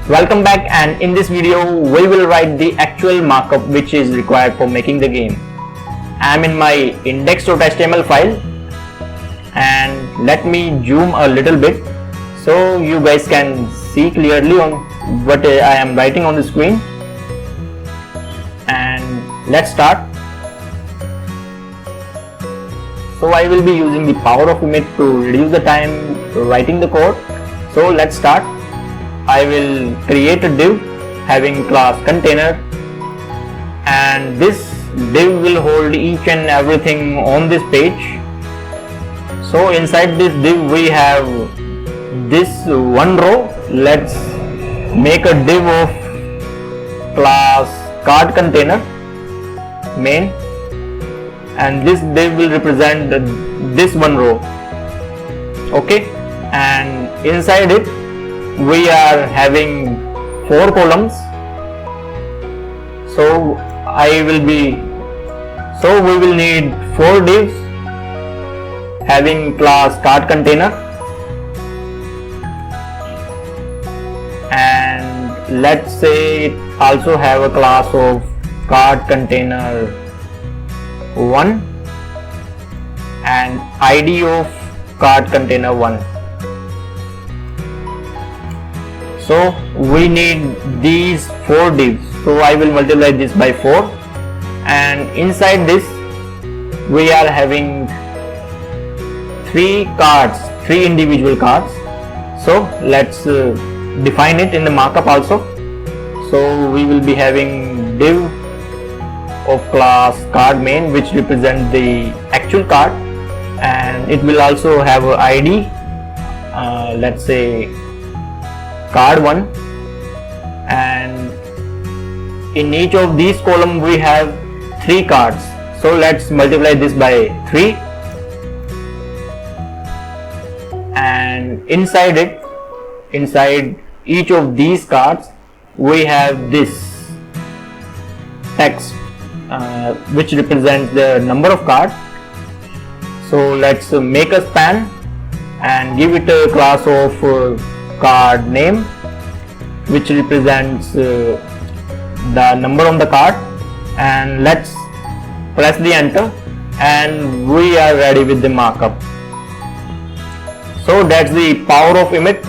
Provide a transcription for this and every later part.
Welcome back, and in this video we will write the actual markup which is required for making the game. I am in my index.html file and let me zoom a little bit so you guys can see clearly on what I am writing on the screen. And let's start. So I will be using the power of Emmet to reduce the time writing the code. So let's start. I will create a div having class container, and this div will hold each and everything on this page. So inside this div we have this one row. Let's make a div of class card container main, and this div will represent this one row. Okay, and inside it we are having 4 columns. So we will need 4 divs having class card container, and let's say it also have a class of card container 1 and ID of card container 1. So we need these 4 divs. So I will multiply this by 4, and inside this we are having 3 cards, 3 individual cards. So let's define it in the markup also. So we will be having div of class card main which represent the actual card, and it will also have a ID, let's say card 1, and in each of these columns we have 3 cards. So let's multiply this by 3, and inside each of these cards we have this text which represents the number of cards. So let's make a span and give it a class of card name which represents the number on the card, and let's press the enter, and we are ready with the markup. So that's the power of Emmet.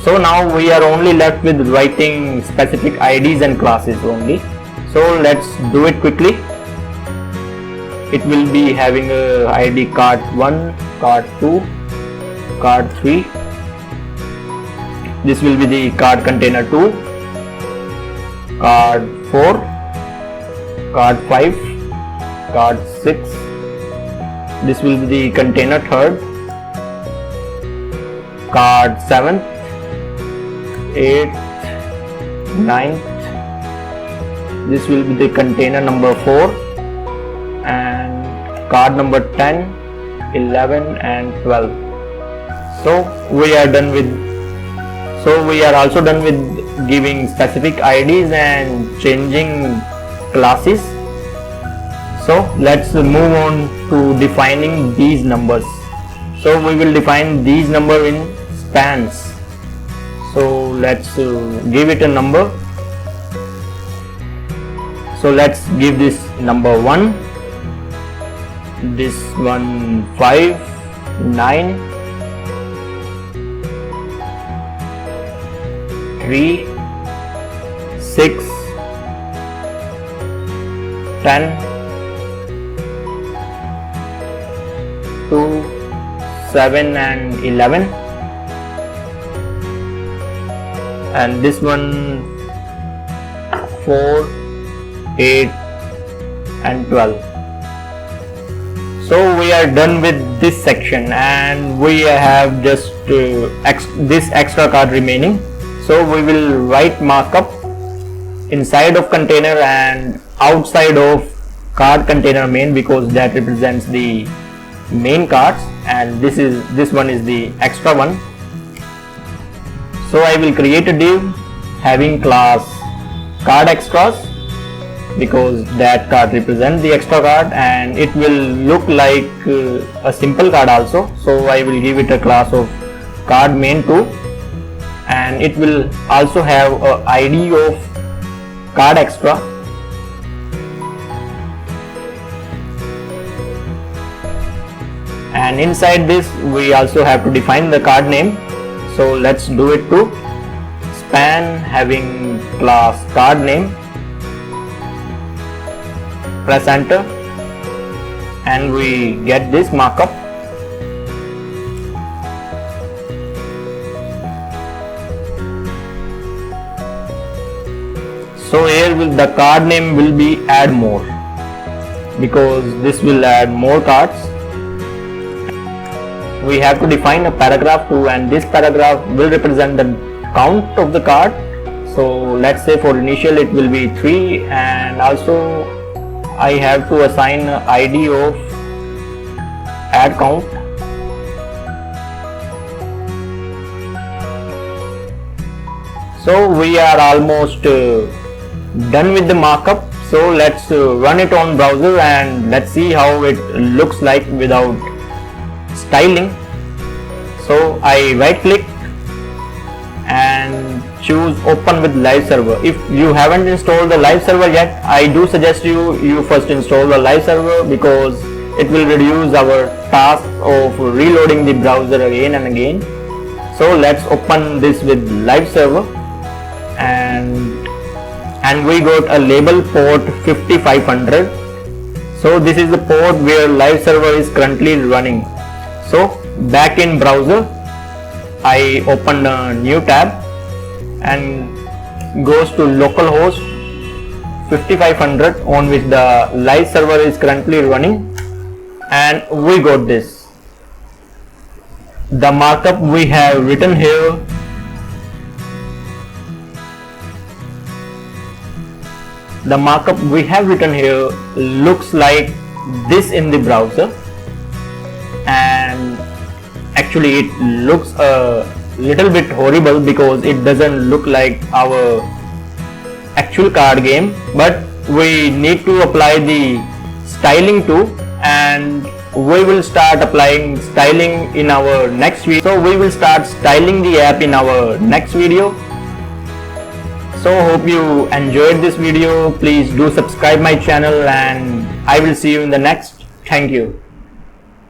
So now we are only left with writing specific IDs and classes only. So let's do it quickly. It will be having a ID card 1, card 2, card 3. This will be the card container 2, card 4, card 5, card 6. This will be the container 3rd, card 7th, 8th, 9th. This will be the container number 4, and card number 10, 11 and 12. So we are also done with giving specific IDs and changing classes. So let's move on to defining these numbers. So we will define these numbers in spans. So let's give it a number. So let's give this number 1, this one 5, 9, 3, 6, 10, 2, 7 and 11, and this one 4, 8 and 12. So we are done with this section, and we have just this extra card remaining. So we will write markup inside of container and outside of card container main, because that represents the main cards, and this one is the extra one. So I will create a div having class card extras, because that card represents the extra card, and it will look like a simple card also. So I will give it a class of card main 2, and it will also have a ID of card extra. And inside this we also have to define the card name, so let's do it too. Span having class card name, press enter, and we get this markup. So here the card name will be add more, because this will add more cards. We have to define a paragraph too, and this paragraph will represent the count of the card. So let's say for initial it will be 3, and also I have to assign a ID of add count. So we are almost done with the markup. So let's run it on browser and let's see how it looks like without styling. So I right click and choose open with live server. If you haven't installed the live server yet, I do suggest you first install the live server, because it will reduce our task of reloading the browser again and again. So let's open this with live server, and we got a label port 5500. So this is the port where live server is currently running. So back in browser, I open a new tab and goes to localhost 5500 on which the live server is currently running, and we got this. The markup we have written here, looks like this in the browser, and actually it looks a little bit horrible because it doesn't look like our actual card game, but we need to apply the styling too, and we will start applying styling in our next video. So we will start styling the app in our next video. So hope you enjoyed this video. Please do subscribe my channel, and I will see you in the next. Thank you.